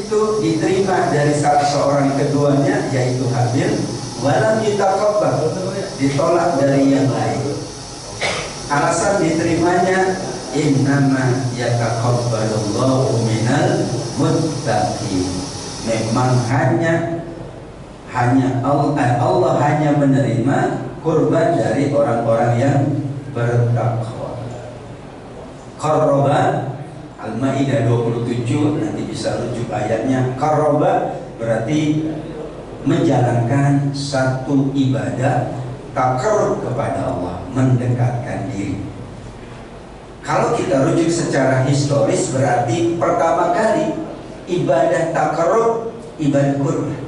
itu diterima dari salah seorang keduanya, yaitu Habil, walam yutaqabbal, ditolak dari yang lain. Alasan diterimanya, innama yataqabbalullahu minal muttaqin. Memang hanya Allah hanya menerima kurban dari orang-orang yang bertakwa. Qarraba, Al-Maidah 27, nanti bisa rujuk ayatnya. Qarraba berarti menjalankan satu ibadah taqarrub kepada Allah, mendekatkan diri. Kalau kita rujuk secara historis, berarti pertama kali ibadah taqarrub, ibadah kurban.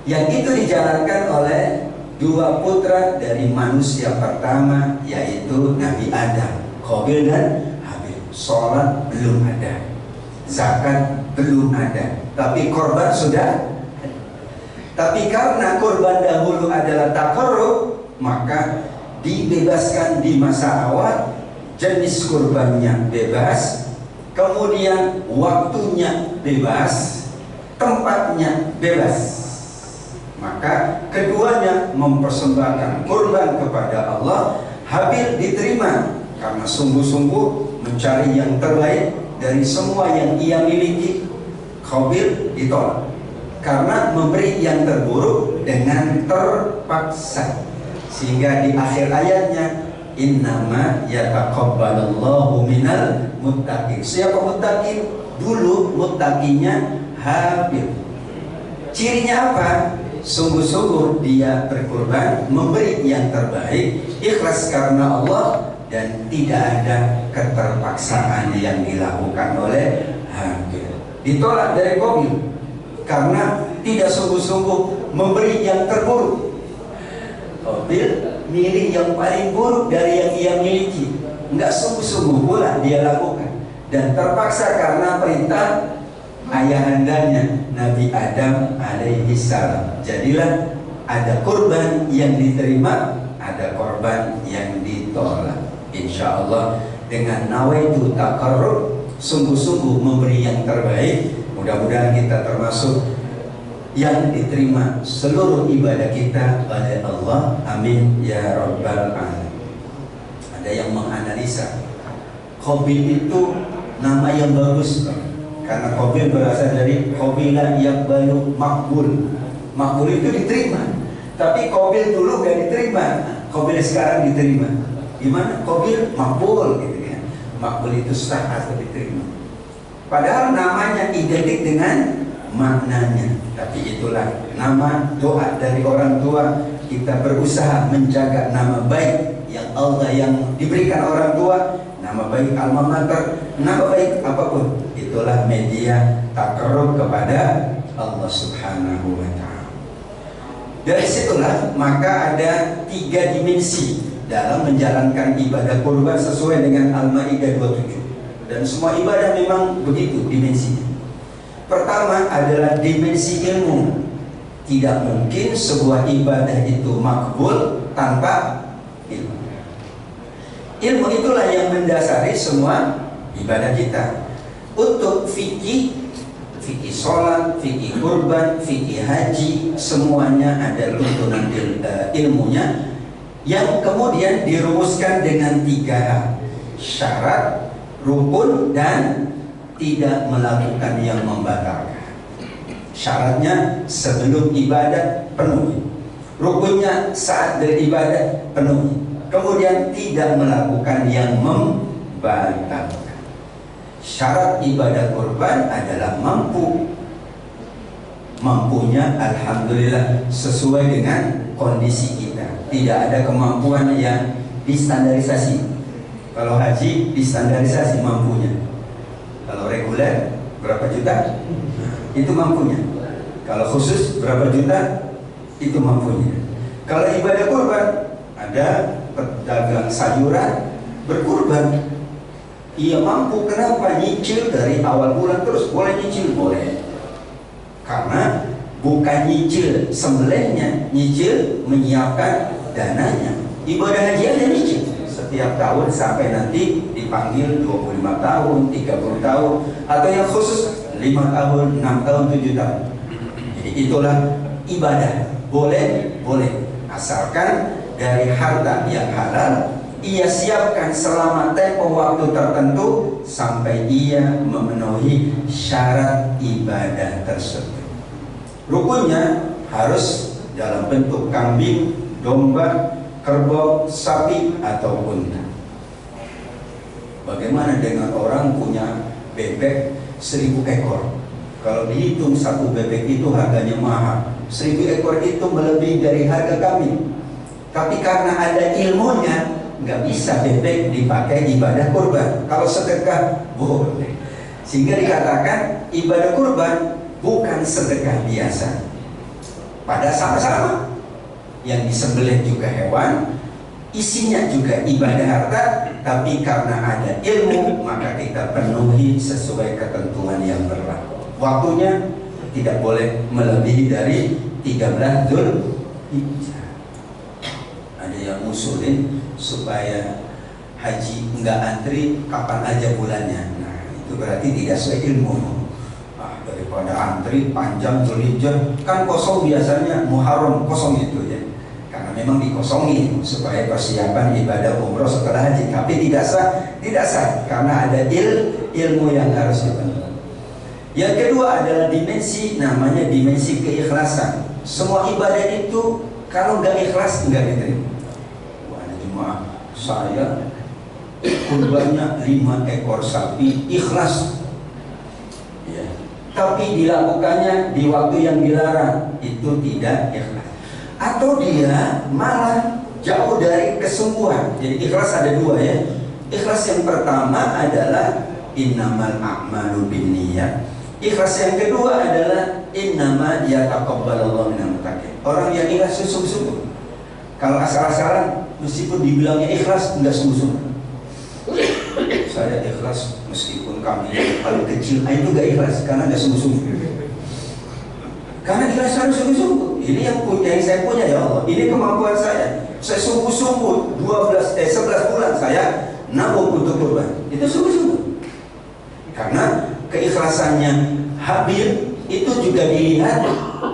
Yang itu dijalankan oleh dua putra dari manusia pertama, yaitu Nabi Adam, Qabil dan Habil. Sholat belum ada, zakat belum ada, tapi korban sudah. Tapi karena korban dahulu adalah taqarrub, maka dibebaskan di masa awal, jenis kurbannya bebas, kemudian waktunya bebas, tempatnya bebas. Maka keduanya mempersembahkan kurban kepada Allah. Habil diterima karena sungguh-sungguh mencari yang terbaik dari semua yang ia miliki. Qabil ditolak karena memberi yang terburuk dengan terpaksa. Sehingga di akhir ayatnya, innama yataqabbalullahu minal muttaqin. Siapa muttaqin? Dulu muttaqinya Habil. Cirinya apa? Sungguh-sungguh dia berkurban, memberi yang terbaik, ikhlas karena Allah, dan tidak ada keterpaksaan yang dilakukan oleh Habil. Ditolak dari Qabil karena tidak sungguh-sungguh memberi yang terburuk. Qabil milih yang paling buruk dari yang ia miliki, enggak sungguh-sungguh pula dia lakukan, dan terpaksa karena perintah ayahandanya Nabi Adam alaihi salam. Jadilah ada kurban yang diterima, ada korban yang ditolak. Insya Allah dengan nawaitu taqarrub, sungguh-sungguh memberi yang terbaik, mudah-mudahan kita termasuk yang diterima seluruh ibadah kita oleh Allah. Amin ya rabbal alamin. Ada yang menganalisa Qabil itu nama yang bagus, karena Qabil berasal dari Qabila yaqbalu makbul. Makbul itu diterima. Tapi Qabil dulu gak diterima, Qabil sekarang diterima. Gimana? Qabil makbul gitu ya. Makbul itu sah atau diterima. Padahal namanya identik dengan maknanya. Tapi itulah nama doa dari orang tua. Kita berusaha menjaga nama baik yang Allah yang diberikan orang tua, nama baik alma mater, nama baik apapun. Itulah media taqarrub kepada Allah Subhanahu wa ta'ala. Dari situlah maka ada 3 dimensi dalam menjalankan ibadah kurban sesuai dengan Al-Maidah 27. Dan semua ibadah memang begitu dimensinya. Pertama adalah dimensi ilmu. Tidak mungkin sebuah ibadah itu makbul tanpa ilmu. Ilmu itulah yang mendasari semua ibadah kita. Untuk fikih sholat, fikih kurban, fikih haji, semuanya ada tuntunan ilmunya yang kemudian dirumuskan dengan 3 hal: syarat, rukun, dan tidak melakukan yang membatalkan. Syaratnya sebelum ibadah penuhi, rukunnya saat beribadah penuhi, kemudian tidak melakukan yang membatalkan. Syarat ibadah kurban adalah mampu. Mampunya alhamdulillah sesuai dengan kondisi kita. Tidak ada kemampuan yang distandarisasi. Kalau haji distandarisasi mampunya. Kalau reguler berapa juta? Itu mampunya. Kalau khusus berapa juta? Itu mampunya. Kalau ibadah kurban, ada pedagang sayuran berkurban. Ia mampu, kenapa? Nyicil dari awal bulan terus. Boleh nyicil? Boleh. Karena bukan nyicil sembelihnya, nyicil menyiapkan dananya. Ibadah haji ada nyicil setiap tahun sampai nanti dipanggil 25 tahun, 30 tahun, atau yang khusus 50 5 tahun, 6 tahun, 7 tahun. Jadi itulah ibadah. Boleh, boleh. Asalkan dari harta yang halal, ia siapkan selama tempoh waktu tertentu sampai ia memenuhi syarat ibadah tersebut. Rukunnya harus dalam bentuk kambing, domba, kerbau, sapi, atau unta. Bagaimana dengan orang punya bebek 1000 ekor? Kalau dihitung satu bebek itu harganya mahal. 1000 ekor itu melebihi dari harga kambing. Tapi karena ada ilmunya, nggak bisa bebek dipakai ibadah kurban. Kalau sedekah boleh. Sehingga dikatakan ibadah kurban bukan sedekah biasa. Pada sama-sama yang disembelih juga hewan, isinya juga ibadah harta, tapi karena ada ilmu maka kita penuhi sesuai ketentuan yang berlaku. Waktunya tidak boleh melebihi dari 13 Dzulhijjah. Ada yang ngusulin supaya haji enggak antri, kapan aja bulannya. Nah, itu berarti tidak sesuai ilmu. Daripada antri panjang Dzulhijjah, kan kosong biasanya, Muharram kosong itu ya. Karena memang dikosongin supaya persiapan ibadah umroh setelah haji. Tapi tidak sah karena ada ilmu yang harus dipenuhi. Yang kedua adalah dimensi, namanya dimensi keikhlasan. Semua ibadah itu kalau nggak ikhlas nggak diterima. Ada jemaah saya kurbannya 5 ekor sapi, ikhlas, ya. Tapi dilakukannya di waktu yang dilarang, itu tidak ikhlas. Atau dia malah jauh dari kesungguhan. Jadi ikhlas ada dua ya. Ikhlas yang pertama adalah innamal a'malu binniyat. Ikhlas yang kedua adalah innama yataqabbalallahu minal muttaqin. Orang yang ikhlas sungguh-sungguh. Kalau asal-asalan meskipun dibilangnya ikhlas enggak sungguh-sungguh. Saya ikhlas meskipun kami yang paling kecil, itu enggak ikhlas karena enggak sungguh-sungguh. Karena ikhlas harus sungguh-sungguh. Ini yang saya punya ya Allah. Ini kemampuan saya. Saya sungguh-sungguh 11 bulan saya nabung untuk kurban. Itu sungguh-sungguh. Karena keikhlasannya hadir itu juga dilihat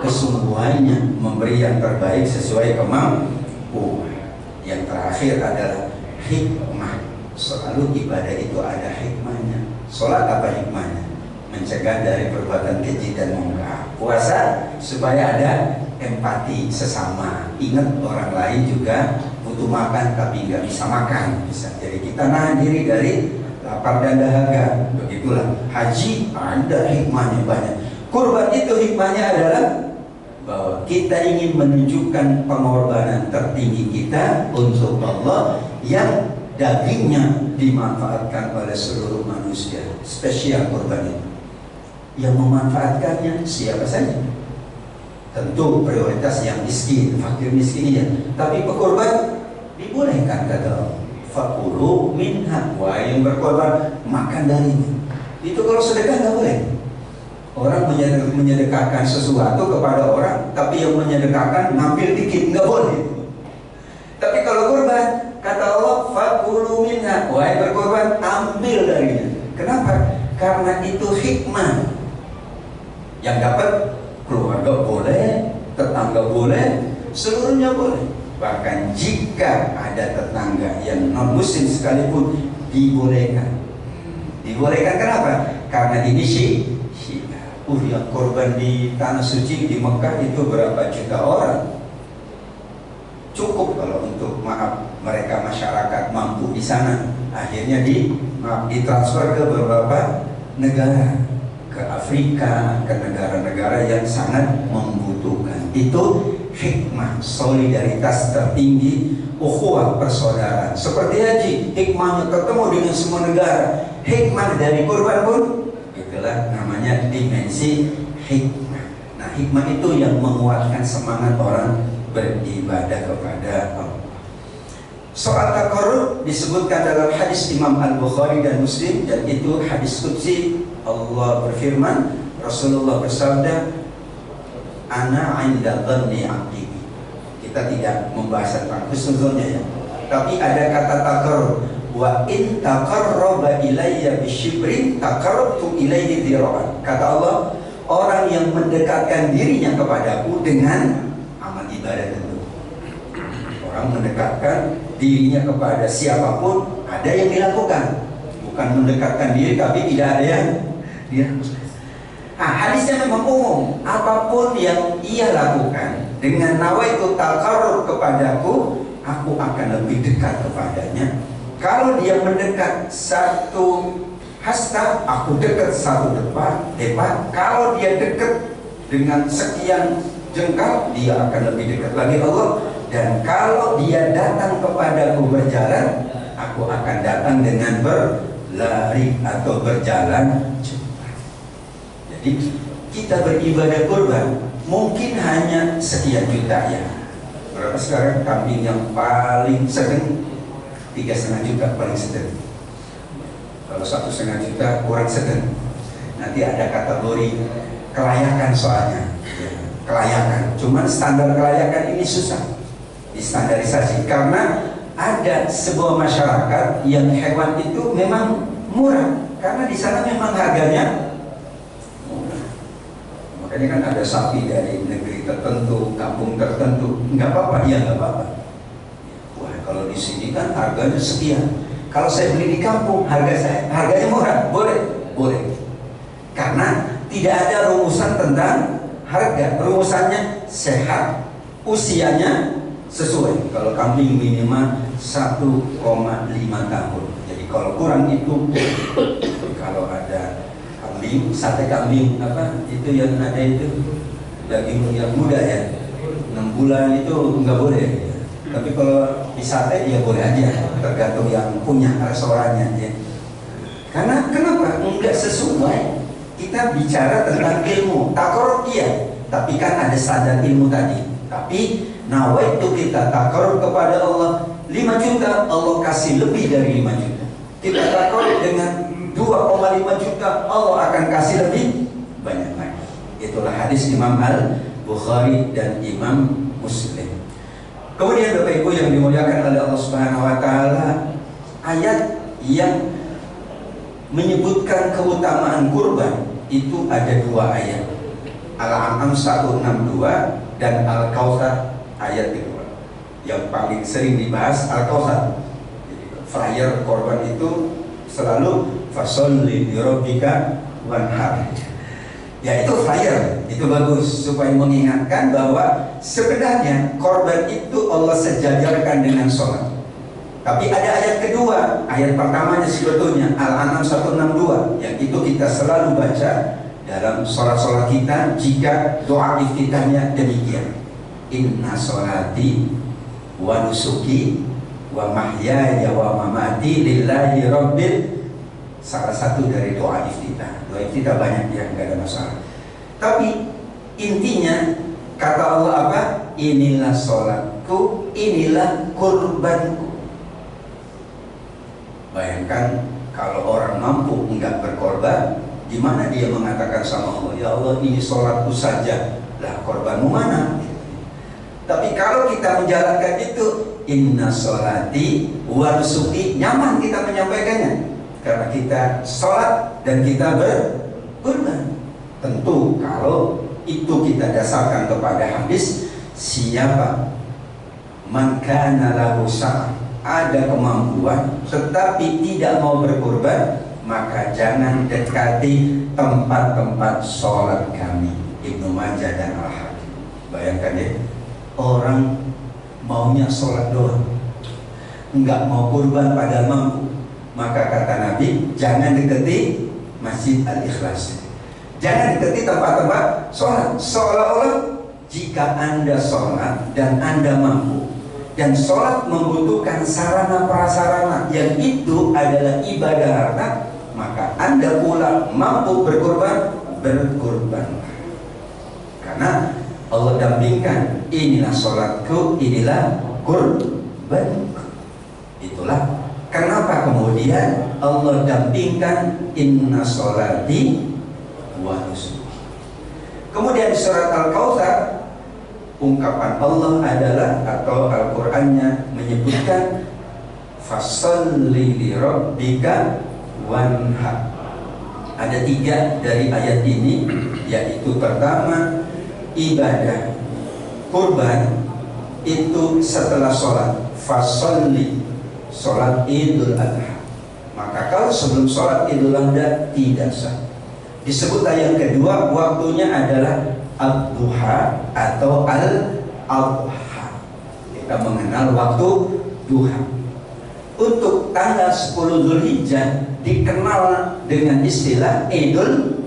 kesungguhannya memberi yang terbaik sesuai kemampuan. Yang terakhir adalah hikmah. Selalu ibadah itu ada hikmahnya. Sholat apa hikmahnya? Mencegah dari perbuatan keji dan mungkar. Puasa supaya ada empati sesama. Ingat orang lain juga butuh makan tapi nggak bisa makan. Jadi kita nahan diri dari lapar dan dahaga. Begitulah haji, ada hikmahnya banyak. Kurban itu hikmahnya adalah bahwa kita ingin menunjukkan pengorbanan tertinggi kita untuk Allah yang dagingnya dimanfaatkan oleh seluruh manusia. Spesial kurban itu. Yang memanfaatkannya siapa saja? Tentu prioritas yang miskin, fakir miskin ya. Tapi pekurban dibolehkan kata Allah. Fakulu minha, wah yang berkorban makan darinya. Itu kalau sedekah nggak boleh. Orang menyedekahkan sesuatu kepada orang, tapi yang menyedekahkan ngambil dikit, nggak boleh. Tapi kalau kurban, kata Allah, fakulu minha, wah yang berkorban ambil darinya. Kenapa? Karena itu hikmah. Yang dapat keluarga boleh, tetangga boleh, seluruhnya boleh. Bahkan jika ada tetangga yang non muslim sekalipun dibolehkan. Dibolehkan kenapa? Karena ini syiar. Yang korban di tanah suci di Mekah itu berapa juta orang. Cukup kalau untuk mereka masyarakat mampu di sana. Akhirnya ditransfer ke beberapa negara, ke Afrika, ke negara-negara yang sangat membutuhkan. Itu hikmah solidaritas tertinggi, ukhuwah persaudaraan. Seperti haji, hikmahnya ketemu dengan semua negara. Hikmah dari kurban pun itulah namanya dimensi hikmah. Nah, hikmah itu yang menguatkan semangat orang beribadah kepada Allah. Soal taqarrub disebutkan dalam hadis Imam Al-Bukhari dan Muslim, dan itu hadis qudsi. Allah berfirman, Rasulullah bersabda, ana 'inda dhanni 'abdi. Kita tidak membahas tentang husnuzonnya ya. Tapi ada kata taqarrub. wa in taqarraba ilayya bisyibrin taqarrabtu ilayhi dhira'an. Kata Allah, orang yang mendekatkan dirinya kepadaku dengan amal ibadah tentu. Orang mendekatkan dirinya kepada siapapun ada yang dilakukan, bukan mendekatkan diri tapi tidak ada yang dia. Hadisnya memang umum, apapun yang ia lakukan dengan nawaitu taqarrub kepadaku, aku akan lebih dekat kepadanya. Kalau dia mendekat satu hasta, aku dekat satu depan. Kalau dia dekat dengan sekian jengkal, dia akan lebih dekat lagi Allah. Dan kalau dia datang kepadaku berjalan, aku akan datang dengan berlari atau berjalan cepat. Jadi kita beribadah kurban mungkin hanya sekian juta ya. Berapa sekarang kambing yang paling sedang? 3,5 juta paling sedang. Kalau 1,5 juta kurang sedang. Nanti ada kategori kelayakan soalnya ya, kelayakan. Cuman standar kelayakan ini susah distandarisasi karena ada sebuah masyarakat yang hewan itu memang murah karena di sana memang harganya. Makanya kan ada sapi dari negeri tertentu, kampung tertentu, nggak apa-apa, ya nggak apa-apa. Wah, kalau di sini kan harganya sekian. Kalau saya beli di kampung, harganya murah, boleh. Karena tidak ada rumusan tentang harga. Rumusannya sehat, usianya sesuai. Kalau kambing minimal 1,5 tahun. Jadi kalau kurang itu, kalau ada sate kambing apa itu yang ada itu daging yang muda ya 6 bulan itu nggak boleh ya. Tapi kalau di sate ya boleh aja, tergantung yang punya restorannya ya. Karena kenapa nggak sesuai? Kita bicara tentang ilmu takarrub iya, tapi kan ada standar ilmu tadi. Tapi nawaitu kita takarrub kepada Allah 5 juta, Allah kasih lebih dari 5 juta. Kita takarrub dengan 2,5 juta, Allah akan kasih lebih banyak lagi. Itulah hadis Imam Al-Bukhari dan Imam Muslim. Kemudian Bapak Ibu yang dimuliakan oleh Allah Subhanahu wa taala, ayat yang menyebutkan keutamaan kurban itu ada 2 ayat. Al-An'am 162 dan Al-Kautsar ayat 2. Yang paling sering dibahas Al-Kautsar. Flyer korban itu selalu fasolli lirabbika wanhar. Ya itu flyer, itu bagus supaya mengingatkan bahwa sebenarnya korban itu Allah sejajarkan dengan sholat. Tapi ada ayat kedua, ayat pertamanya sebetulnya Al-An'am 162 yang itu kita selalu baca dalam sholat-sholat kita jika doa iftitahnya demikian. Inna sholati wa nusuki wa mahyaya wa mamati lillahi rabbil. Salah satu dari doa iftitah. Doa iftitah banyak ya, nggak ada masalah. Tapi intinya kata Allah apa? Inilah sholatku, inilah kurbanku. Bayangkan kalau orang mampu enggak berkorban, gimana dia mengatakan sama Allah, ya Allah ini sholatku saja, lah korbanmu mana? Tapi kalau kita menjalankan itu, inna sholati wa nusuki, nyaman kita menyampaikannya. Karena kita sholat dan kita berkurban. Tentu kalau itu kita dasarkan kepada hadis, siapa man kana lahu sa'ah, ada kemampuan tetapi tidak mau berkurban, maka jangan dekati tempat-tempat sholat kami. Ibnu Majah dan Al-Hakim. Bayangkan ya, orang maunya sholat doang, enggak mau kurban padahal mampu. Maka kata Nabi, jangan deketi Masjid Al-Ikhlas, jangan deketi tempat-tempat sholat. Seolah-olah jika Anda sholat dan Anda mampu, dan sholat membutuhkan sarana prasarana yang itu adalah ibadah harta, maka Anda pula mampu berkorban, berkorbanlah. Karena Allah dampingkan, inilah sholatku, inilah kurbanku. Itulah kenapa kemudian Allah dampingkan inna sholati wa nusuki. Kemudian surat Al-Kautsar, ungkapan Allah adalah, atau Al-Qur'annya menyebutkan Fasholli li rabbika wanhar. Ada 3 dari ayat ini, yaitu pertama, ibadah kurban itu setelah sholat. Fasholli, sholat Idul Adha. Maka kalau sebelum sholat Idul Adha tidak sah. Disebut ayat kedua, waktunya adalah ad-duha atau al-adha. Kita mengenal waktu duha. Untuk tanggal 10 Zulhijjah dikenal dengan istilah Idul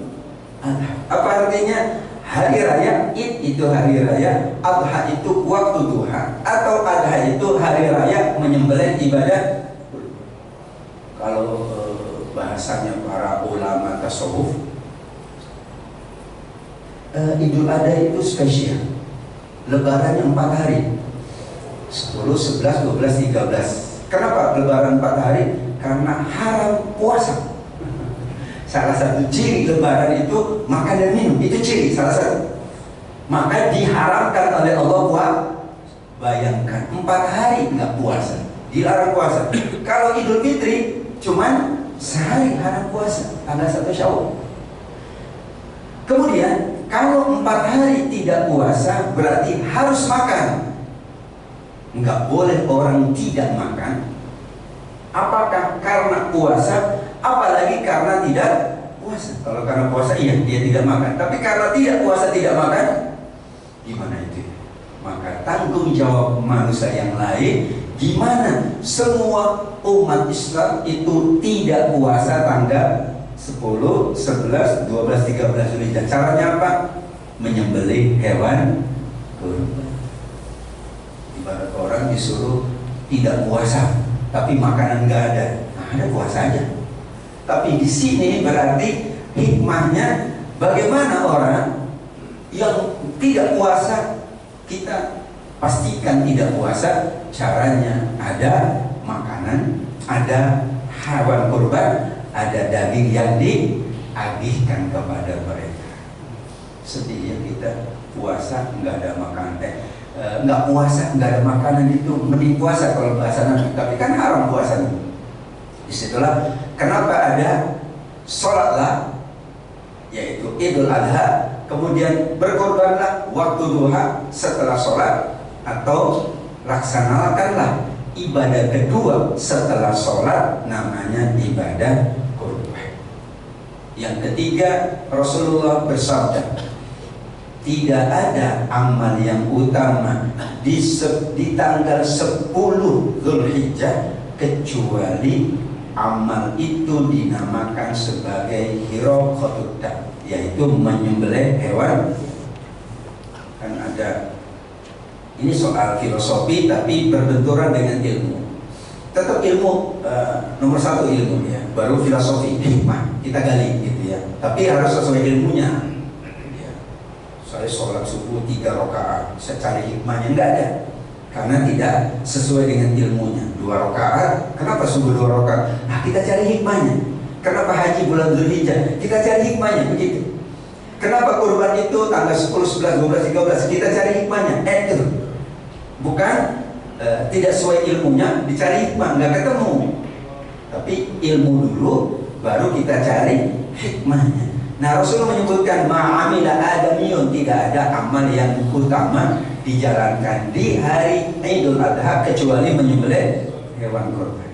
Adha. Apa artinya? Hari raya. Id itu hari raya, Adha itu waktu duha, atau Adha itu hari raya menyembelih ibadah. Kalau bahasanya para ulama tasawuf, Idul Adha itu spesial. Lebarannya 4 hari, 10, 11, 12, 13. Kenapa lebaran 4 hari? Karena haram puasa. Salah satu ciri lebaran itu makan dan minum, itu ciri salah satu. Maka diharamkan oleh Allah puasa. Bayangkan 4 hari nggak puasa, dilarang puasa. Kalau Idul Fitri cuman sehari haram puasa, tanggal 1 Syawal. Kemudian kalau 4 hari tidak puasa berarti harus makan. Nggak boleh orang tidak makan. Apakah karena puasa? Apalagi karena tidak puasa. Kalau karena puasa iya dia tidak makan. Tapi karena tidak puasa tidak makan, gimana itu? Maka tanggung jawab manusia yang lain, gimana semua umat Islam itu tidak puasa tanggal 10, 11, 12, 13 Zulhijjah. Caranya apa? Menyembelih hewan kurban. Ibarat orang disuruh tidak puasa, tapi makanan nggak ada. Nah, ada puasa aja. Tapi di sini berarti hikmahnya bagaimana orang yang tidak puasa, kita pastikan tidak puasa. Caranya ada makanan, ada hewan kurban, ada daging yang diagihkan kepada mereka. Sedih ya kita puasa nggak ada makanan, nggak puasa nggak ada makanan, itu mending puasa kalau bahasa Nabi. Tapi kan haram puasa. Disitulah kenapa ada sholatlah, yaitu Idul Adha, kemudian berkorbanlah waktu duha setelah sholat, atau laksanakanlah ibadah kedua setelah sholat, namanya ibadah kurban. Yang ketiga, Rasulullah bersabda, tidak ada amal yang utama di tanggal 10 Zulhijjah kecuali amal itu dinamakan sebagai hiraqatud dam, yaitu menyembelih hewan. Kan ada, ini soal filosofi tapi berbenturan dengan ilmu. Tetap ilmu nomor 1 ilmu ya, baru filosofi hikmah kita gali gitu ya. Tapi harus sesuai ilmunya. Ya. Saya sholat subuh 3 rakaat, saya cari hikmahnya, enggak ada. Karena tidak sesuai dengan ilmunya. 2 rakaat, kenapa subuh 2 rakaat? Nah, kita cari hikmahnya. Kenapa haji bulan Zulhijjah? Kita cari hikmahnya, begitu. Kenapa kurban itu tanggal 10, 11, 12, 13? Kita cari hikmahnya. Itu bukan tidak sesuai ilmunya, dicari hikmah, nggak ketemu. Tapi ilmu dulu, baru kita cari hikmahnya. Nah, Rasulullah menyebutkan ma'amila adamiyun, tidak ada amal yang utama dijalankan di hari Idul Adha kecuali menyembelih hewan kurban.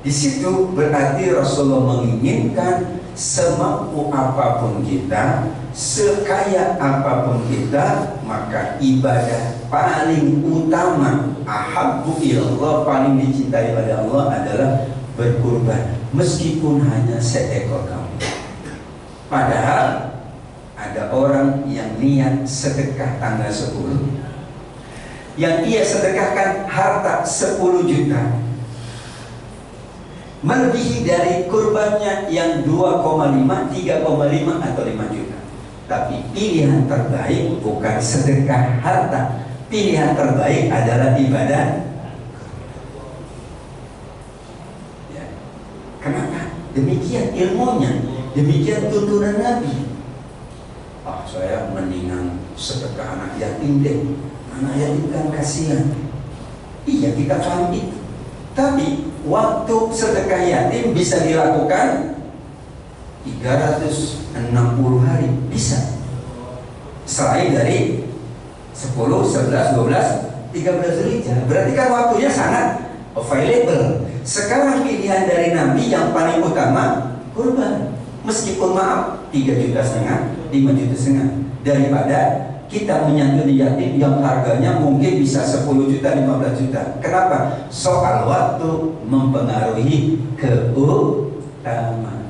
Di situ berarti Rasulullah menginginkan semampu apapun kita, sekaya apapun kita, maka ibadah paling utama, ahabbu ilallah, paling dicintai oleh Allah adalah berkurban, meskipun hanya seekor kambing. Padahal ada orang yang niat sedekah tanggal 10, yang ia sedekahkan harta 10 juta, melebihi dari kurbannya yang 2,5, 3,5 atau 5 juta. Tapi pilihan terbaik bukan sedekah harta, pilihan terbaik adalah ibadah. Ya. Kenapa? Demikian ilmunya, demikian tuntunan Nabi. Saya mendingan sedekah anak yatim deh, anak yatim kan kasihan. Iya, kita paham itu. Tapi waktu sedekah yatim bisa dilakukan 360 hari, bisa. Selain dari 10, 11, 12, 13 Zulhijjah. Berarti kan waktunya sangat available. Sekarang pilihan dari Nabi yang paling utama kurban. Meskipun maaf 3,5 juta, 5,5 juta, daripada kita menyantuni yatim yang harganya mungkin bisa 10 juta, 15 juta. Kenapa? Soal waktu mempengaruhi keutamaan.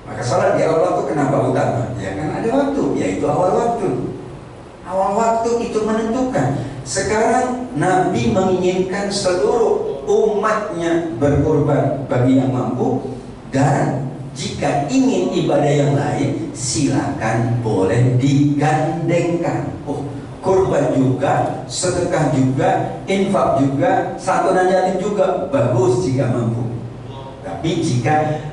Maka sholat di awal waktu kenapa utama? Ya kan ada waktu, yaitu awal waktu. Awal waktu itu menentukan. Sekarang Nabi menginginkan seluruh umatnya berkorban bagi yang mampu, dan jika ingin ibadah yang lain silakan boleh digandengkan. Oh, kurban juga, sedekah juga, infak juga, santunan yatim juga bagus jika mampu. Tapi jika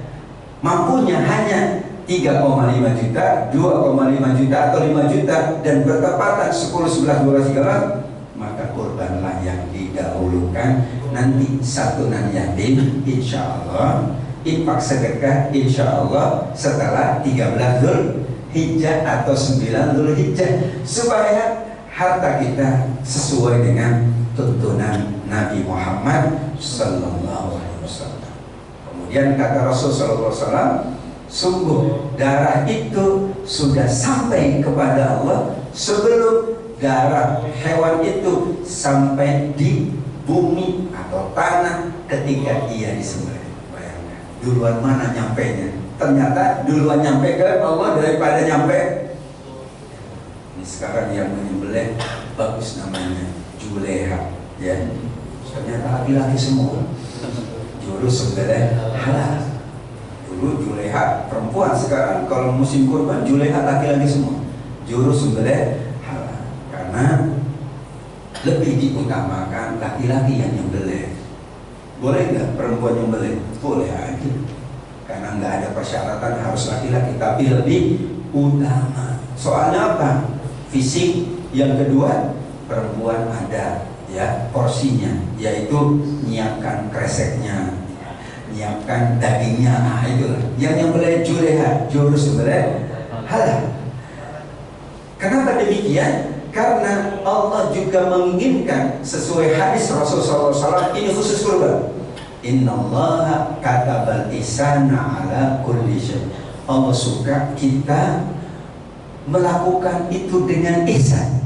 mampunya hanya 3,5 juta, 2,5 juta atau 5 juta dan bertepatan 10, 11, 12, 13, maka kurbanlah yang didahulukan. Nanti santunan yatim insya Allah, infak sedekah insya Allah setelah 13 Zulhijjah atau 9 Zulhijjah, supaya harta kita sesuai dengan tuntunan Nabi Muhammad sallallahu alaihi wasallam. Kemudian kata Rasul sallallahu alaihi wasallam, sungguh darah itu sudah sampai kepada Allah sebelum darah hewan itu sampai di bumi atau tanah ketika ia disembelih. Bayangkan, duluan mana nyampenya? Ternyata duluan nyampe ke Allah daripada nyampe. Ini sekarang yang menyembelih bagus namanya Juleha, ya. Ternyata laki-laki semua. Jurus sembelih halal. Dulu Juleha perempuan, sekarang kalau musim kurban Juleha laki-laki semua. Jurus sembelih halal. Karena lebih diutamakan laki-laki yang nyembelih. Boleh nggak perempuan nyembelih? Boleh aja. Karena nggak ada persyaratan harus laki-laki, tapi lebih utama. Soalnya apa? Fisik. Yang kedua, perempuan ada ya porsinya, yaitu nyiapkan kreseknya, nyiapkan dagingnya. Nah itulah yang nyembelih Juleha, jurus sembelih halal. Kenapa demikian? Karena Allah juga menginginkan sesuai hadis Rasulullah SAW, ini khusus kurban. Innallaha katabal ihsana ala kulli syai'. Allah suka kita melakukan itu dengan ihsan.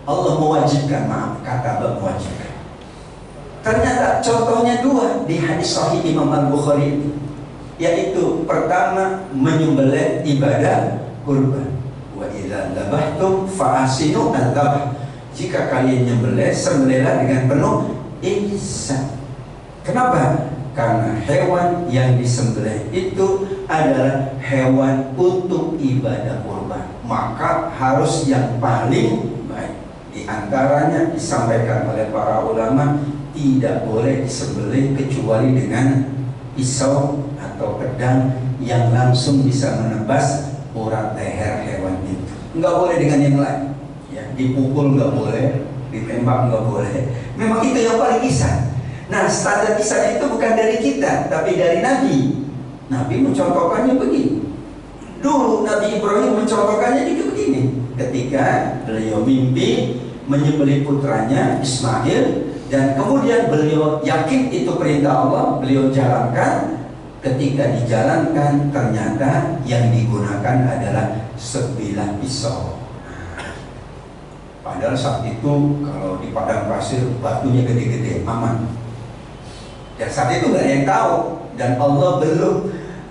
Allah mewajibkan, maaf, kata mewajibkan. Ternyata contohnya dua di hadis sahih Imam Al-Bukhari, yaitu pertama menyembelih ibadah kurban. Wa idza dzabhtum fa ahsinu adzabh. Jika kalian nyembelih, sembelihlah dengan penuh ihsan. Kenapa? Karena hewan yang disembelih itu adalah hewan untuk ibadah kurban. Maka harus yang paling baik. Di antaranya disampaikan oleh para ulama, tidak boleh disembelih kecuali dengan pisau atau pedang yang langsung bisa menebas urat leher hewan itu. Nggak boleh dengan yang lain. Ya, dipukul nggak boleh, ditembak nggak boleh. Memang itu yang paling ihsan. Nah, standar ihsan itu bukan dari kita, tapi dari Nabi. Nabi mencontohkannya begini. Dulu Nabi Ibrahim mencontohkannya juga begini. Ketika beliau mimpi menyembelih putranya Ismail, dan kemudian beliau yakin itu perintah Allah, beliau jalankan. Ketika dijalankan, ternyata yang digunakan adalah sebilah pisau. Padahal saat itu kalau di padang pasir batunya gede-gede, aman. Dan saat itu nggak ada yang tahu, dan Allah belum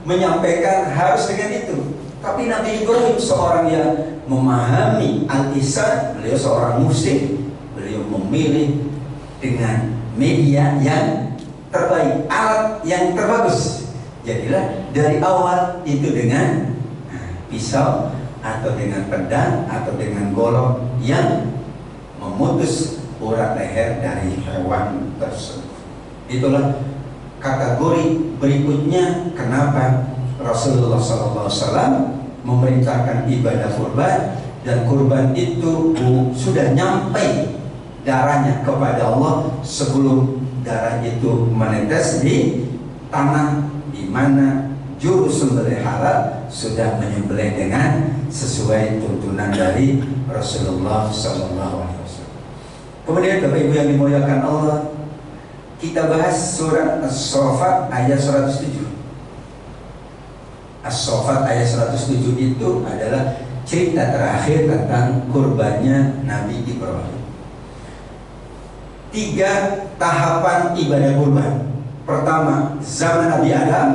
menyampaikan harus dengan itu. Tapi Nabi Ibrahim seorang yang memahami al-ihsan, beliau seorang muslim, beliau memilih dengan media yang terbaik, alat yang terbagus. Jadilah dari awal itu dengan pisau atau dengan pedang atau dengan golok yang memutus urat leher dari hewan tersebut. Itulah kategori berikutnya kenapa Rasulullah SAW memerintahkan ibadah kurban, dan kurban itu sudah nyampe darahnya kepada Allah sebelum darah itu menetes di tanah di mana juru sembelih halal sudah menyembelih dengan sesuai tuntunan dari Rasulullah SAW. Kemudian Bapak Ibu yang dimuliakan Allah, kita bahas surat As-Saffat ayat 107. As-Saffat ayat 107 itu adalah cerita terakhir tentang kurbannya Nabi Ibrahim. 3 tahapan ibadah kurban. Pertama, zaman Nabi Adam,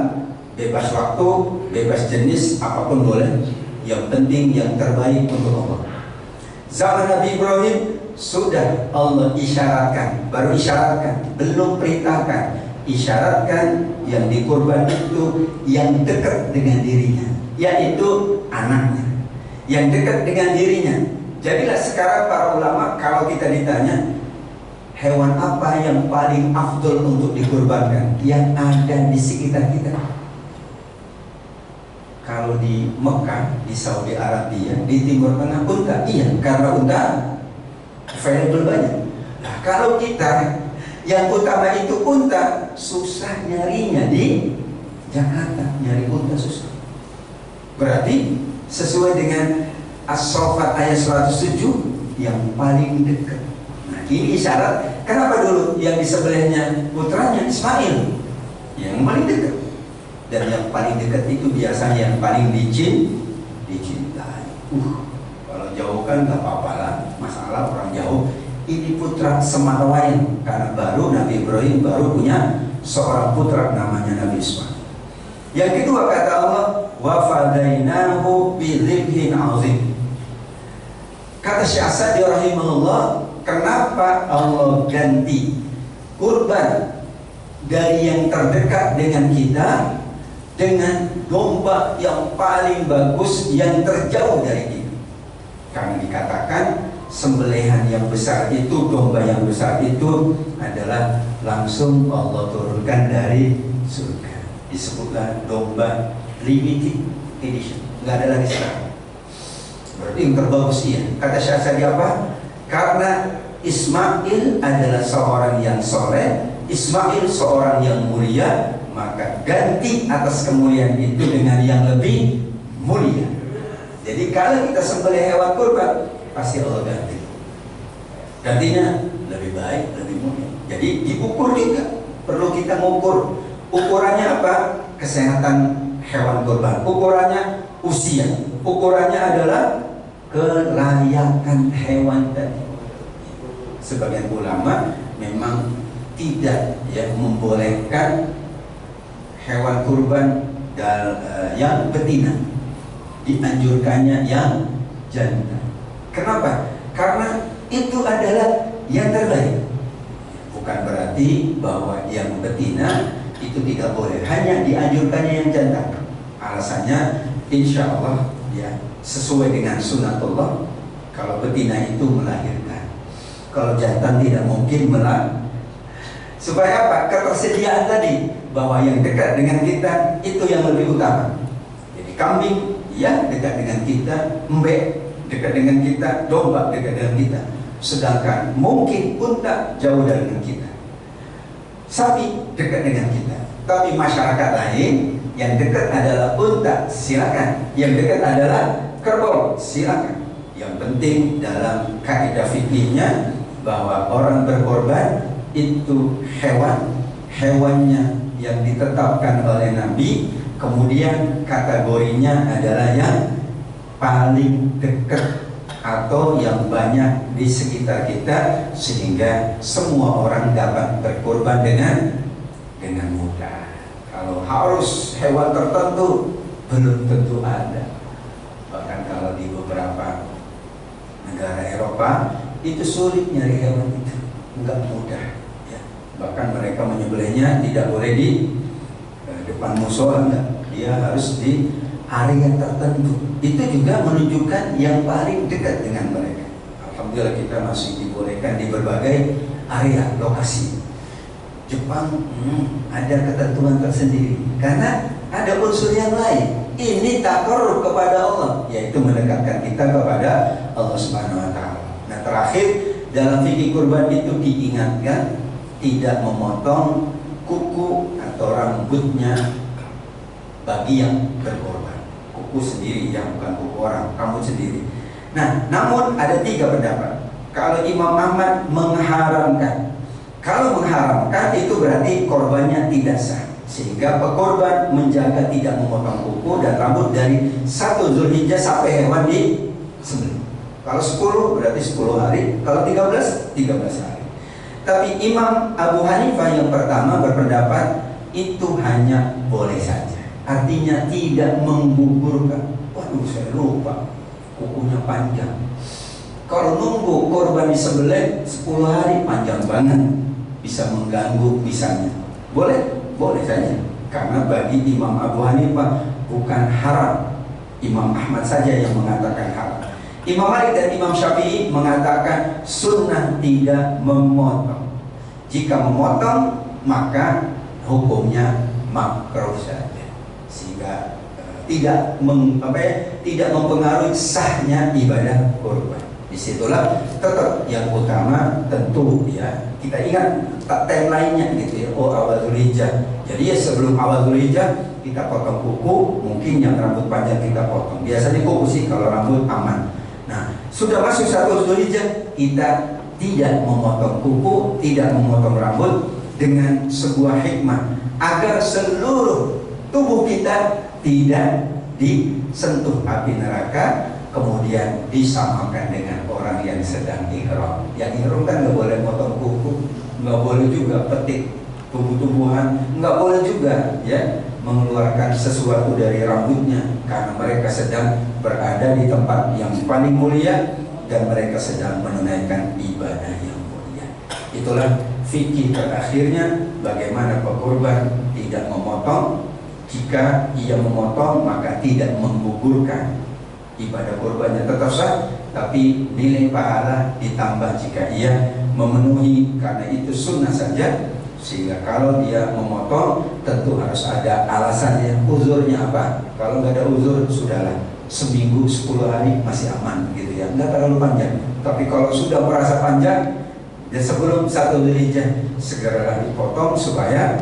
bebas waktu, bebas jenis, apapun boleh. Yang penting yang terbaik untuk Allah. Zaman Nabi Ibrahim sudah Allah isyaratkan, baru isyaratkan, belum perintahkan. Isyaratkan yang dikurban itu yang dekat dengan dirinya, yaitu anaknya, yang dekat dengan dirinya. Jadilah sekarang para ulama kalau kita ditanya hewan apa yang paling afdol untuk dikurbankan, yang ada di sekitar kita. Kalau di Mekah, di Saudi Arabia, di Timur Tengah, unta. Iya, karena unta available banyak. Nah, kalau kita yang utama itu unta, susah nyarinya di Jakarta, nyari unta susah. Berarti sesuai dengan As-Saffat ayat 107 yang paling dekat. Nah, ini isyarat. Kenapa dulu yang disebelahnya putranya Ismail yang paling dekat? Dan yang paling dekat itu biasanya yang paling dicintai. Kalau jauh kan nggak apa-apa lah, masalah orang jauh. Ini putra sematawayang, karena baru Nabi Ibrahim baru punya seorang putra namanya Nabi Ismail. Yang kedua kata Allah, wa fadainahu bidzibhin azim. Kata Syekh Sa'di rahimahullah, kenapa Allah ganti kurban dari yang terdekat dengan kita dengan domba yang paling bagus yang terjauh dari kita? Karena dikatakan sembelihan yang besar itu, domba yang besar itu adalah langsung Allah turunkan dari surga. Disebutlah domba limited edition, nggak ada lagi sekarang. Berarti yang terbagus iya. Kata Syekh Sa'di apa? Karena Ismail adalah seorang yang soleh, Ismail seorang yang mulia, maka ganti atas kemuliaan itu dengan yang lebih mulia. Jadi kalau kita sembelih hewan kurban, pasti Allah ganti. Gantinya lebih baik, lebih mulia. Jadi diukur juga. Perlu kita mengukur. Ukurannya apa? Kesehatan hewan kurban. Ukurannya usia. Ukurannya adalah kelayakan hewan tadi. Sebagian ulama memang tidak membolehkan hewan kurban yang betina, dianjurkannya yang jantan. Kenapa? Karena itu adalah yang terbaik. Bukan berarti bahwa yang betina itu tidak boleh, hanya dianjurkannya yang jantan. Alasannya insya Allah sesuai dengan sunatullah. Kalau betina itu melahirkan, kalau jantan tidak mungkin melahirkan. Supaya apa? Ketersediaan tadi, bahwa yang dekat dengan kita itu yang lebih utama. Jadi kambing ya dekat dengan kita, embek dekat dengan kita, domba dekat dengan kita. Sedangkan mungkin unta jauh dengan kita, sapi dekat dengan kita. Tapi masyarakat lain yang dekat adalah unta, silakan. Yang dekat adalah kerbau, silakan. Yang penting dalam kaidah fikihnya bahwa orang berkorban itu hewannya yang ditetapkan oleh Nabi, kemudian kategorinya adalah yang paling dekat atau yang banyak di sekitar kita, sehingga semua orang dapat berkorban dengan mudah. Kalau harus hewan tertentu, belum tentu ada. Bahkan kalau di beberapa negara Eropa itu sulit nyari hewan itu, enggak mudah ya. Bahkan mereka menyembelihnya tidak boleh di depan musola, enggak. Dia harus di area tertentu. Itu juga menunjukkan yang paling dekat dengan mereka. Alhamdulillah kita masih dibolehkan di berbagai area lokasi. Jepang ada ketentuan tersendiri karena ada unsur yang lain. Ini taqarrub kepada Allah, yaitu mendekatkan kita kepada Allah Subhanahu wa taala. Nah, terakhir dalam fikih kurban itu diingatkan tidak memotong kuku atau rambutnya bagi yang berkorban. Kuku sendiri, yang bukan kuku orang, rambut sendiri. Nah, namun ada 3 pendapat. Kalau Imam Ahmad mengharamkan, kalau mengharamkan itu berarti korbannya tidak sah, sehingga pekorban menjaga tidak memotong kuku dan rambut dari 1 Zulhijjah sampai hewan disembelih. Kalau 10 berarti 10 hari, kalau 13 hari. Tapi Imam Abu Hanifah yang pertama berpendapat itu hanya boleh saja, artinya tidak menggugurkan. Waduh, saya lupa, kukunya panjang. Kalau nunggu korban disembelih 10 hari, panjang banget, bisa mengganggu misalnya. Boleh saja, karena bagi Imam Abu Hanifah bukan haram. Imam Ahmad saja yang mengatakan haram. Imam Malik dan Imam Syafi'i mengatakan sunnah tidak memotong. Jika memotong maka hukumnya makruh saja, sehingga tidak mempengaruhi sahnya ibadah kurban. Disitulah tetap yang utama tentu ya, kita ingat timeline-nya gitu ya. Oh, awal Zulhijjah. Jadi ya sebelum awal Zulhijjah kita potong kuku, mungkin yang rambut panjang kita potong. Biasanya kuku sih, kalau rambut aman. Nah, sudah masuk 1 Zulhijjah, kita tidak memotong kuku, tidak memotong rambut, dengan sebuah hikmah agar seluruh tubuh kita tidak disentuh api neraka, kemudian disamakan dengan orang yang sedang ihram. Yang ihram kan nggak boleh potong kuku, nggak boleh juga petik tumbuh-tumbuhan, nggak boleh juga ya mengeluarkan sesuatu dari rambutnya, karena mereka sedang berada di tempat yang paling mulia dan mereka sedang menunaikan ibadah yang mulia. Itulah fikih terakhirnya bagaimana pekurban tidak memotong. Jika ia memotong maka tidak menggugurkan, ibadah kurbannya tetap sah, tapi nilai pahala ditambah jika ia memenuhi, karena itu sunnah saja. Sehingga kalau dia memotong tentu harus ada alasannya, uzurnya apa. Kalau nggak ada uzur, sudahlah, seminggu 10 hari masih aman gitu ya, nggak terlalu panjang. Tapi kalau sudah merasa panjang dan sebelum 1 Zulhijjah, segeralah dipotong supaya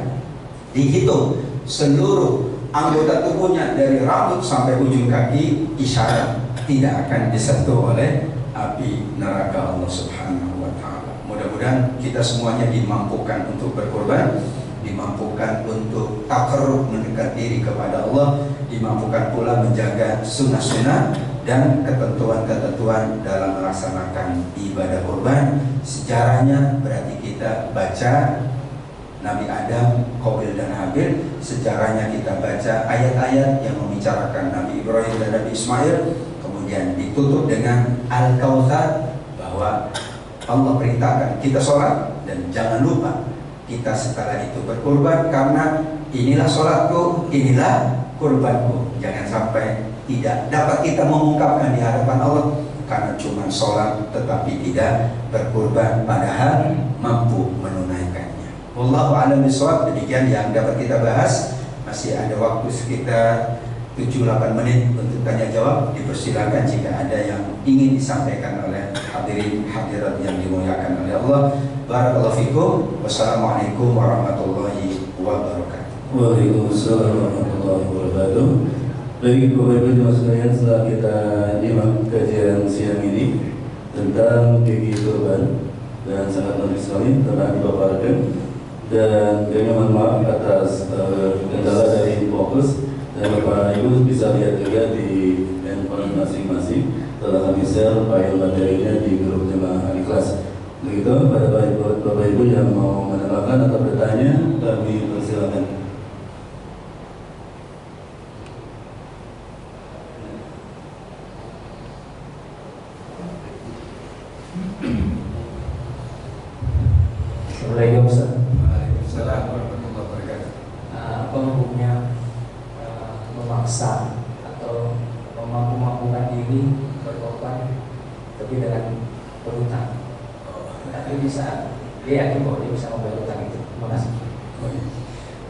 dihitung seluruh anggota tubuhnya dari rambut sampai ujung kaki, isyarat tidak akan disentuh oleh api neraka Allah Subhanahu wa ta'ala. Mudah-mudahan kita semuanya dimampukan untuk berkorban, dimampukan untuk takarrub, mendekat diri kepada Allah, dimampukan pula menjaga sunnah-sunnah dan ketentuan-ketentuan dalam melaksanakan ibadah kurban. Sejarahnya berarti kita baca Nabi Adam, Qabil dan Habil. Sejarahnya kita baca ayat-ayat yang membicarakan Nabi Ibrahim dan Nabi Ismail. Kemudian ditutup dengan Al-Kautsar, bahwa Allah perintahkan kita sholat, dan jangan lupa kita setelah itu berkurban, karena inilah sholatku, inilah kurbanku. Jangan sampai tidak dapat kita mengungkapkan di hadapan Allah karena cuma sholat tetapi tidak berkurban, padahal mampu menunaikannya. Wallahu a'lam bishawab. Demikian yang dapat kita bahas. Masih ada waktu sekitar 7-8 menit untuk tanya jawab. Dipersilakan jika ada yang ingin disampaikan oleh hadirin hadirat yang dimuliakan oleh Allah. Barakallahu fikum. Wassalamualaikum warahmatullahi wabarakatuh. Waalaikumsalam warahmatullahi wabarakatuh. Baik Bapak Ibu jemaah sekalian, setelah kita nyimak kajian siang ini tentang fikih kurban dan sangat menarik sekali telah dipaparkan, dan kami mohon maaf atas kendala dari fokus, dan Bapak Ibu bisa lihat juga di handphone masing-masing telah kami share file materinya di grup jemaah Al-Ikhlas. Begitu pada Bapak Ibu yang mau menambahkan atau bertanya, kami persilakan. Assalamualaikum Ustaz. Waalaikumsalam warahmatullahi wabarakatuh. Apa hukumnya memaksa atau memampu-mampukan diri berkorban tapi dengan berhutang? Tapi bisa, dia yakin bahwa dia bisa membayar hutang itu. Terima kasih.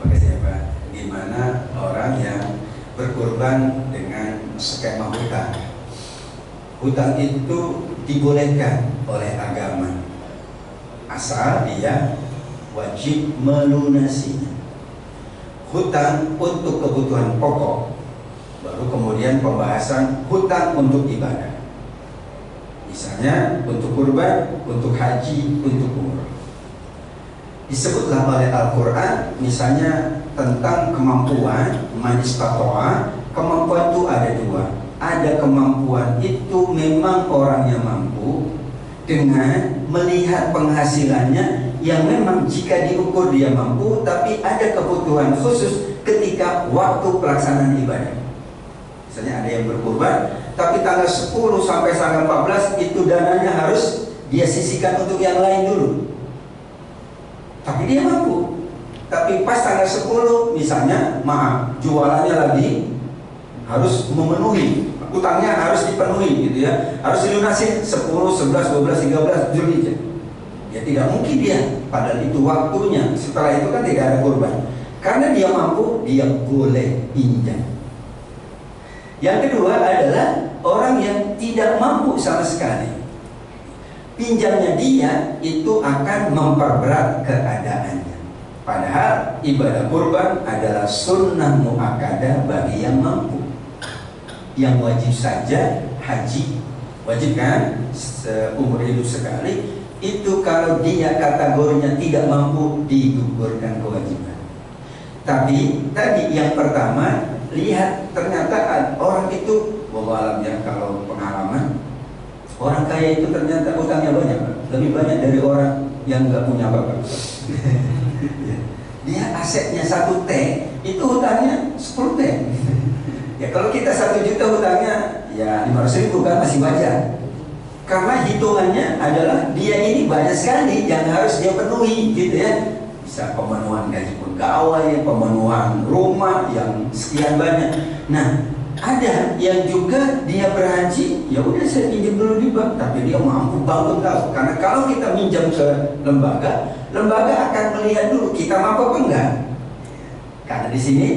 Makasih ya Pak. Gimana orang yang berkorban dengan skema hutang? Hutang itu dibolehkan oleh agama, asal dia wajib melunasinya. Hutang untuk kebutuhan pokok, baru kemudian pembahasan hutang untuk ibadah. Misalnya untuk kurban, untuk haji, untuk umrah. Disebutlah oleh Al-Quran misalnya tentang kemampuan man istata'a. Kemampuan itu ada dua. Ada kemampuan itu memang orangnya mampu dengan melihat penghasilannya yang memang jika diukur dia mampu, tapi ada kebutuhan khusus ketika waktu pelaksanaan ibadah. Misalnya ada yang berkurban, tapi tanggal 10 sampai tanggal 14 itu dananya harus dia sisihkan untuk yang lain dulu. Tapi dia mampu. Tapi pas tanggal 10 misalnya, maaf, jualannya lagi harus memenuhi, utangnya harus dipenuhi gitu ya. Harus dilunasi 10, 11, 12, 13 Zulhijjah. Ya tidak mungkin dia, padahal itu waktunya. Setelah itu kan tidak ada kurban. Karena dia mampu, dia boleh pinjam. Yang kedua adalah orang yang tidak mampu sama sekali. Pinjamnya dia itu akan memperberat keadaannya. Padahal ibadah kurban adalah sunnah muakkadah bagi yang mampu. Yang wajib saja haji, wajib kan seumur hidup sekali. Itu kalau dia kategorinya tidak mampu, digugurkan kewajiban. Tapi tadi yang pertama, lihat ternyata orang itu, wallahu alam ya, kalau pengalaman, orang kaya itu ternyata utangnya banyak, lebih banyak dari orang yang nggak punya apa-apa. Dia asetnya 1 T, itu hutangnya 10 T. Ya kalau kita 1 juta hutangnya ya 500.000 kan masih wajar. Karena hitungannya adalah dia ini banyak sekali yang harus dia penuhi gitu ya. Bisa pemenuhan gaji pegawai, pemenuhan rumah yang sekian banyak. Nah, ada yang juga dia berhaji, ya udah saya pinjam dulu di bank, tapi dia mampu bangun tahu. Karena kalau kita minjam ke lembaga, lembaga akan melihat dulu kita mampu apa enggak. Karena di sini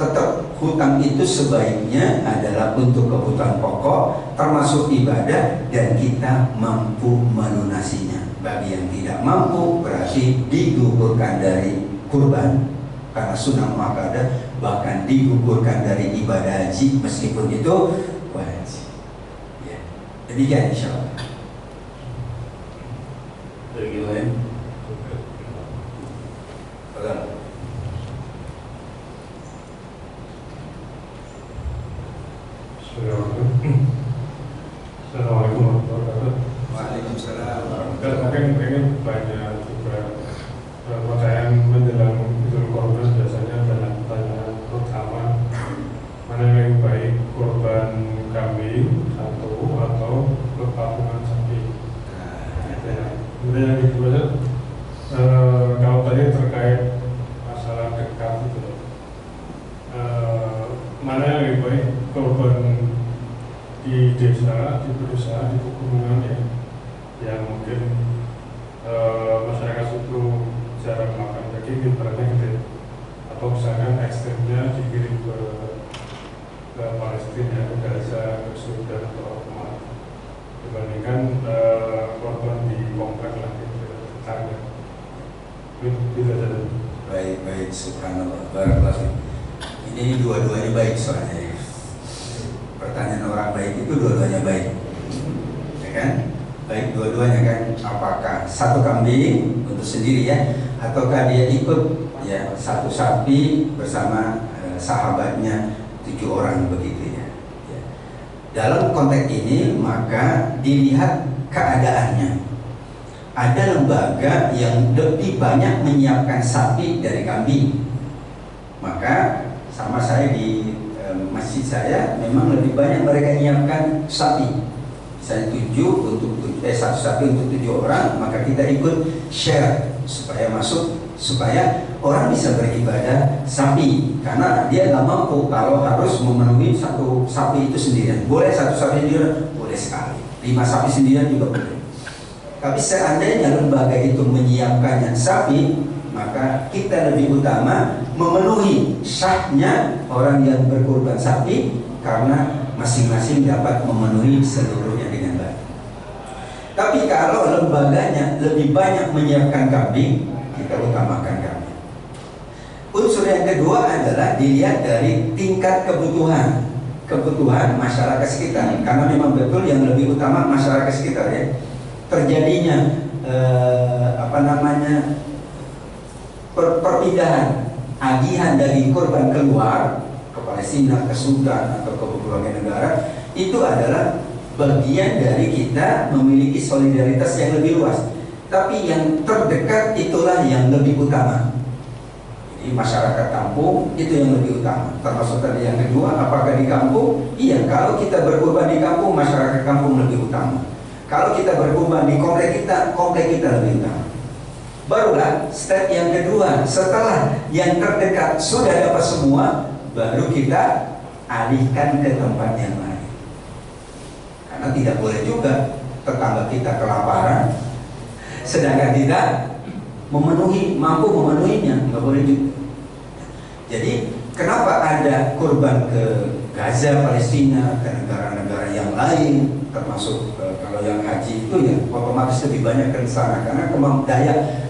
tetap hutang itu sebaiknya adalah untuk kebutuhan pokok, termasuk ibadah, dan kita mampu melunasinya. Bagi yang tidak mampu berarti digugurkan dari kurban, karena sunnah muakkadah, bahkan digugurkan dari ibadah haji meskipun itu wajib. Ya. Demikian insyaallah. Lagi lain? Assalamualaikum warahmatullahi wabarakatuh. Waalaikumsalam. Mungkin ini banyak juga pertanyaan menjelang Idul Korban, biasanya banyak pertanyaan pertama, mana yang lebih baik, korban kambing satu atau kepatungan sapi. Kemudian yang kedua, kalau tadi terkait masalah dekat itu, mana yang lebih baik, korban di desa, di pedesaan, di pegunungan ya, yang mungkin masyarakat itu jarang makan daging, ibaratnya gitu, atau misalkan ekstrimnya dikirim ke Palestina, ke Gaza, ke Sudan atau kemana, dibandingkan korban di komplek lah, gitu, tetangga. Itu saja. Baik, subhanallah, barakallahu. Ini dua-duanya baik soalnya. Pertanyaan orang baik itu dua-duanya baik, ya kan? Baik dua-duanya kan. Apakah satu kambing untuk sendiri ya, ataukah dia ikut ya satu sapi bersama sahabatnya 7 orang begitu ya. Dalam konteks ini maka dilihat keadaannya. Ada lembaga yang lebih banyak menyiapkan sapi dari kambing, maka sama saya di masjid saya memang lebih banyak mereka menyiapkan sapi. Saya 7 untuk satu sapi untuk 7 orang, maka kita ikut share supaya masuk, supaya orang bisa beribadah sapi, karena dia nggak mampu kalau harus memenuhi satu sapi itu sendirian. Boleh satu sapi sendirian, boleh sekali. 5 sapi sendirian juga boleh. Tapi seandainya lembaga itu menyiapkannya sapi, maka kita lebih utama memenuhi sahnya orang yang berkurban sapi, karena masing-masing dapat memenuhi seluruhnya dengan baik. Tapi kalau lembaganya lebih banyak menyiapkan kambing, kita utamakan kami. Unsur yang kedua adalah dilihat dari tingkat kebutuhan masyarakat sekitar, karena memang betul yang lebih utama masyarakat sekitar ya. Terjadinya perpindahan agihan dari korban keluar ke Palestina, ke Sudan atau ke berbagai negara, itu adalah bagian dari kita memiliki solidaritas yang lebih luas. Tapi yang terdekat itulah yang lebih utama. Jadi masyarakat kampung itu yang lebih utama. Termasuk tadi yang kedua, apakah di kampung? Iya, kalau kita berkorban di kampung, masyarakat kampung lebih utama. Kalau kita berkorban di komplek kita lebih utama. Barulah step yang kedua, setelah yang terdekat sudah dapat semua, baru kita alihkan ke tempat yang lain. Karena tidak boleh juga tetangga kita kelaparan, sedangkan kita mampu memenuhinya, nggak boleh juga. Jadi kenapa ada korban ke Gaza, Palestina, ke negara-negara yang lain, termasuk kalau yang haji itu ya otomatis lebih banyak ke sana, karena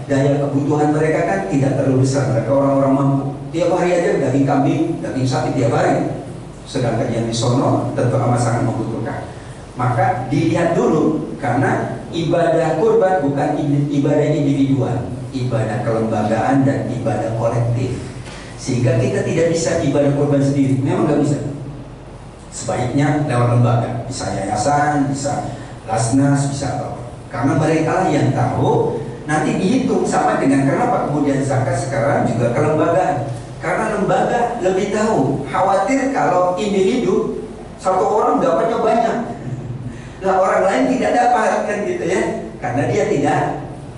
daya kebutuhan mereka kan tidak terlalu besar. Mereka orang-orang mampu, tiap hari aja daging kambing, daging sapi tiap hari. Sedangkan yang di sono tentu amat sangat membutuhkan. Maka dilihat dulu, karena ibadah kurban bukan ibadah individual, ibadah kelembagaan dan ibadah kolektif. Sehingga kita tidak bisa ibadah kurban sendiri, memang nggak bisa. Sebaiknya lewat lembaga, bisa yayasan, bisa Lasnas, bisa apa. Karena mereka lah yang tahu, nanti dihitung sama dengan kenapa kemudian zakat sekarang juga kelembagaan. Karena lembaga lebih tahu, khawatir kalau individu satu orang dapatnya banyak, nah orang lain tidak dapat kan gitu ya, karena dia tidak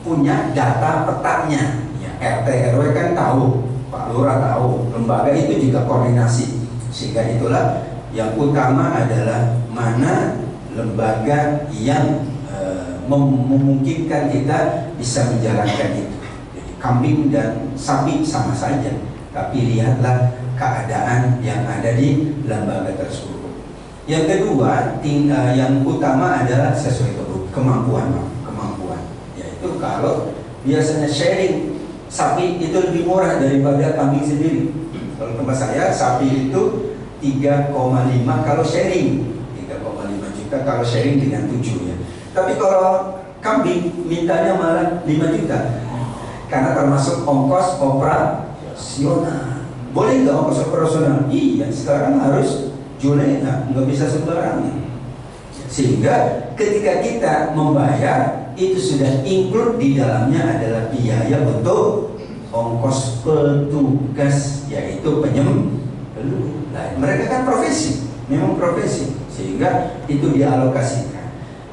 punya data petanya. Ya, RT RW kan tahu, Pak Lurah tahu, lembaga itu juga koordinasi. Sehingga itulah yang utama adalah mana lembaga yang memungkinkan kita bisa menjalankan itu. Jadi kambing dan sapi sama saja, tapi lihatlah keadaan yang ada di lembaga tersebut. Yang kedua, yang utama adalah sesuai kemampuan, yaitu kalau biasanya sharing sapi itu lebih murah daripada kambing sendiri. Kalau tempat saya sapi itu 3,5 kalau sharing, 3,5 juta kalau sharing dengan 7 ya. Tapi kalau kambing mintanya malah 5 juta, karena termasuk ongkos operasional. Boleh nggak ongkos operasional? Iya, sekarang harus julega, nggak bisa sembarangan. Sehingga ketika kita membayar, itu sudah include di dalamnya adalah biaya untuk ongkos petugas, yaitu penyembelih. Nah, mereka kan profesi, memang profesi, sehingga itu dialokasikan.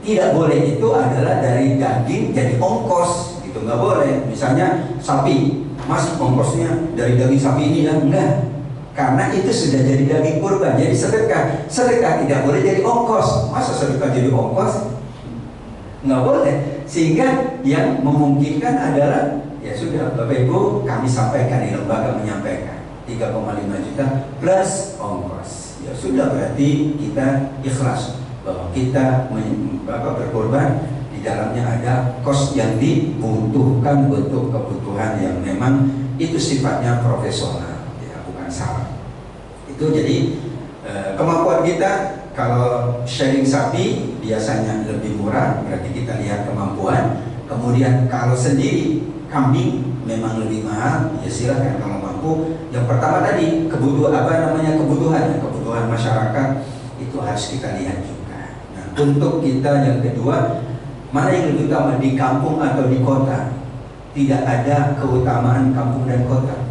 Tidak boleh itu adalah dari daging jadi ongkos, gitu nggak boleh. Misalnya sapi, mas ongkosnya dari daging sapi ini ya, enggak. Karena itu sudah jadi daging kurban, jadi sedekah. Sedekah tidak boleh jadi ongkos. Masa sedekah jadi ongkos? Nggak boleh. Sehingga yang memungkinkan adalah, ya sudah Bapak Ibu, kami sampaikan di lembaga menyampaikan 3,5 juta plus ongkos. Ya sudah, berarti kita ikhlas bahwa kita berkorban, di dalamnya ada kos yang dibutuhkan untuk kebutuhan yang memang itu sifatnya profesional, ya, bukan salah. Itu jadi kemampuan kita. Kalau sharing sapi biasanya lebih murah, berarti kita lihat kemampuan. Kemudian kalau sendiri kambing memang lebih mahal, ya silakan kalau mampu. Yang pertama tadi kebutuhan masyarakat itu harus kita lihat juga. Nah, untuk kita yang kedua, mana yang lebih utama, di kampung atau di kota? Tidak ada keutamaan kampung dan kota.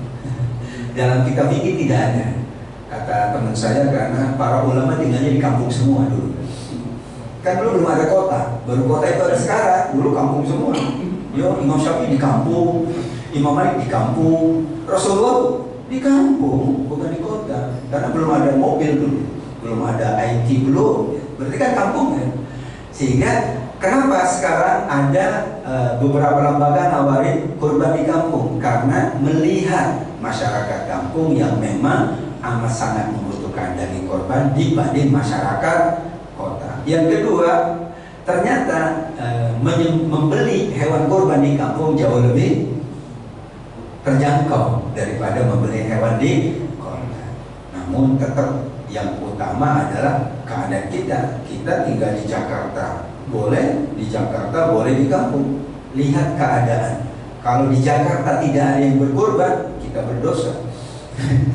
Dalam kitab fikih tidak ada. Kata teman saya, karena para ulama tinggalnya di kampung semua dulu. Kan dulu belum ada kota, baru kota itu ada sekarang. Dulu kampung semua. Yo, Imam Syafi'i di kampung, Imam Malik di kampung, Rasulullah di kampung, bukan di kota. Karena belum ada mobil dulu, belum ada IT belum. Berarti kan kampung ya. Sehingga kenapa sekarang ada beberapa lembaga nawarin kurban di kampung? Karena melihat masyarakat kampung yang memang amat sangat membutuhkan daging korban dibanding masyarakat kota. Yang kedua, ternyata membeli hewan korban di kampung jauh lebih terjangkau daripada membeli hewan di kota. Namun tetap yang utama adalah keadaan kita. Kita tinggal di Jakarta, boleh di Jakarta, boleh di kampung. Lihat keadaan. Kalau di Jakarta tidak ada yang berkorban, kita berdosa.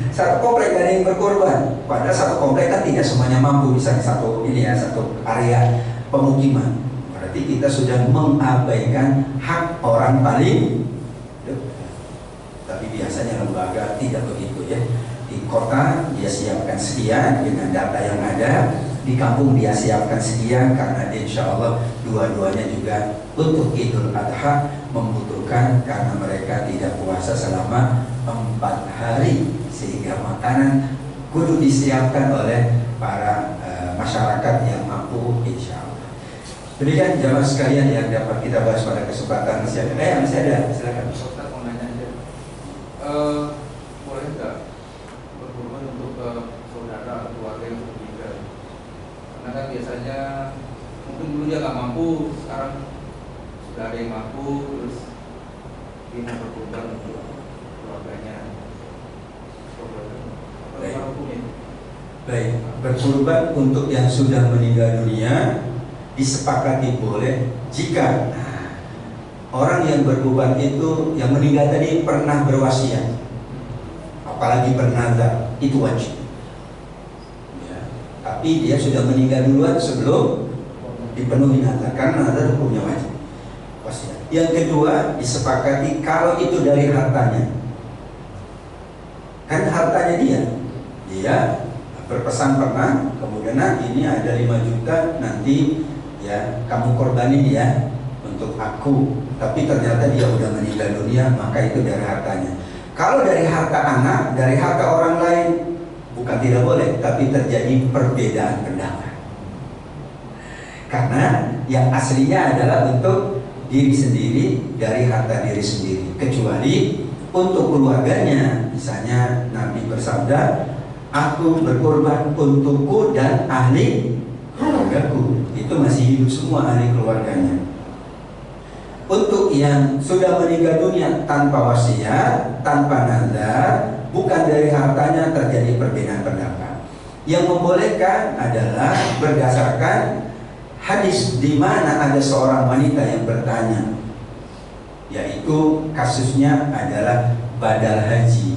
Satu komplek ada yang berkorban, padahal satu komplek kan tidak semuanya mampu, misalnya satu area pemukiman. Berarti kita sudah mengabaikan hak orang paling dekat. Tapi biasanya lembaga tidak begitu ya. Di kota dia siapkan sekian dengan data yang ada, di kampung dia siapkan sekian, karena insya Allah dua-duanya juga untuk Idul Adha membutuhkan, karena mereka tidak puasa selama 4 hari, sehingga makanan kudu disiapkan oleh para masyarakat yang mampu insya Allah. Demikian jamaah sekalian yang dapat kita bahas pada kesempatan masih ada, silakan. Ustaz mau nanya aja, boleh nggak berkorban untuk saudara atau keluarga yang meninggal? Karena kan biasanya mungkin dulu dia nggak mampu, sekarang sudah ada yang mampu, terus dia mau berkorban untuk keluarganya. Baik, berkorban untuk yang sudah meninggal dunia disepakati boleh jika orang yang berkorban itu yang meninggal tadi pernah berwasiat, apalagi bernazar, itu wajib ya. Tapi dia sudah meninggal duluan sebelum dipenuhi nazar, karena nazar hukumnya wajib wasiat. Yang kedua, disepakati kalau itu dari hartanya, kan hartanya dia berpesan pernah, kemudian ini ada 5 juta, nanti ya kamu korbanin ya untuk aku, tapi ternyata dia udah meninggal dunia, maka itu dari hartanya. Kalau dari harta anak, dari harta orang lain, bukan tidak boleh, tapi terjadi perbedaan pendapat. Karena yang aslinya adalah untuk diri sendiri, dari harta diri sendiri, kecuali untuk keluarganya. Misalnya Nabi bersabda, aku berkorban untukku dan ahli keluargaku. Itu masih hidup semua ahli keluarganya. Untuk yang sudah meninggal dunia tanpa wasiat, tanpa nazar, bukan dari hartanya, terjadi perbedaan pendapat. Yang membolehkan adalah berdasarkan hadis di mana ada seorang wanita yang bertanya, yaitu kasusnya adalah badal haji,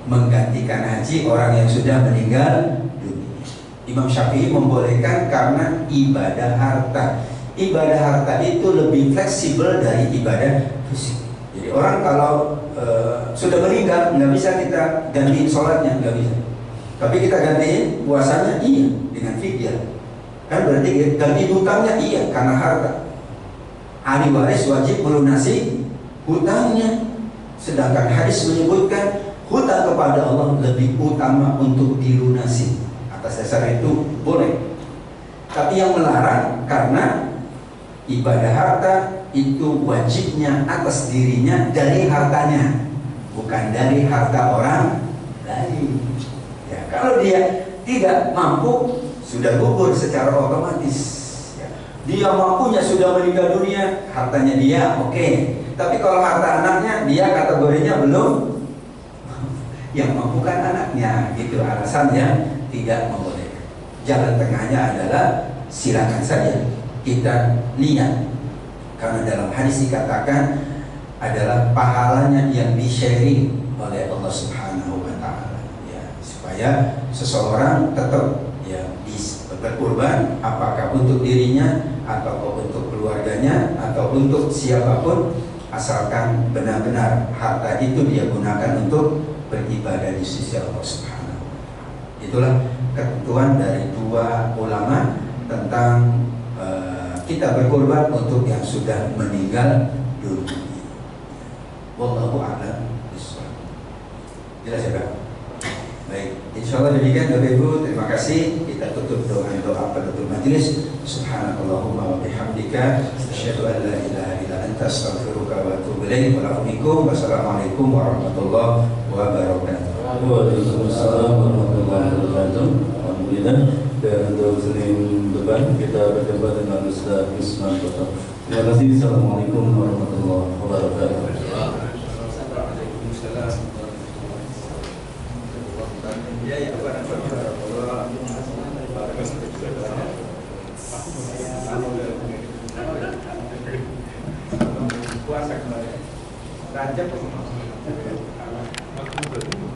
menggantikan haji orang yang sudah meninggal dunia. Imam Syafi'i membolehkan karena ibadah harta. Ibadah harta itu lebih fleksibel dari ibadah fisik. Jadi orang kalau sudah meninggal, nggak bisa kita gantiin sholatnya, nggak bisa. Tapi kita gantiin puasanya, iya, dengan fidyah. Kan berarti ganti hutangnya, iya, karena harta. Ahli waris wajib melunasi hutangnya. Sedangkan hadis menyebutkan hutang kepada Allah lebih utama untuk dilunasi. Atas dasar itu boleh. Tapi yang melarang karena ibadah harta itu wajibnya atas dirinya dari hartanya, bukan dari harta orang lain. Ya, kalau dia tidak mampu, sudah gugur secara otomatis. Ya. Dia mampunya sudah meninggal dunia, hartanya dia oke. Tapi kalau harta anaknya, dia kategorinya belum. Yang mampu kan anaknya, gitu alasannya tidak membolehkan. Jalan tengahnya adalah silakan saja kita niat, karena dalam hadis dikatakan adalah pahalanya yang di-sharing oleh Allah Subhanahu wa Ta'ala, ya, supaya seseorang tetap ya berkorban, apakah untuk dirinya atau untuk keluarganya atau untuk siapapun, asalkan benar-benar harta itu dia gunakan untuk beribadah di sisi Allah Subhanahu wa Ta'ala. Itulah ketentuan dari dua ulama tentang kita berkorban untuk yang sudah meninggal dunia. Wallahu a'lam bishawab. Jelas ya, Pak? Baik, insyaallah demikian Bapak Ibu, terima kasih. Kita tutup dengan doa penutup majelis. Subhanakallahumma wa bihamdika asyhadu an la ilaha illa anta astaghfiruka wa atubu ilaik. Wassalamualaikum warahmatullahi wabarakatuh. Waalaikumsalam warahmatullahi wabarakatuh. Alhamdulillah. Dan untuk Senin depan kita berjumpa dengan Ustaz Usman Toto. Terima kasih. Assalamualaikum warahmatullahi wabarakatuh. Waalaikumsalam. Ya, ya, puasa kemarin. Rajab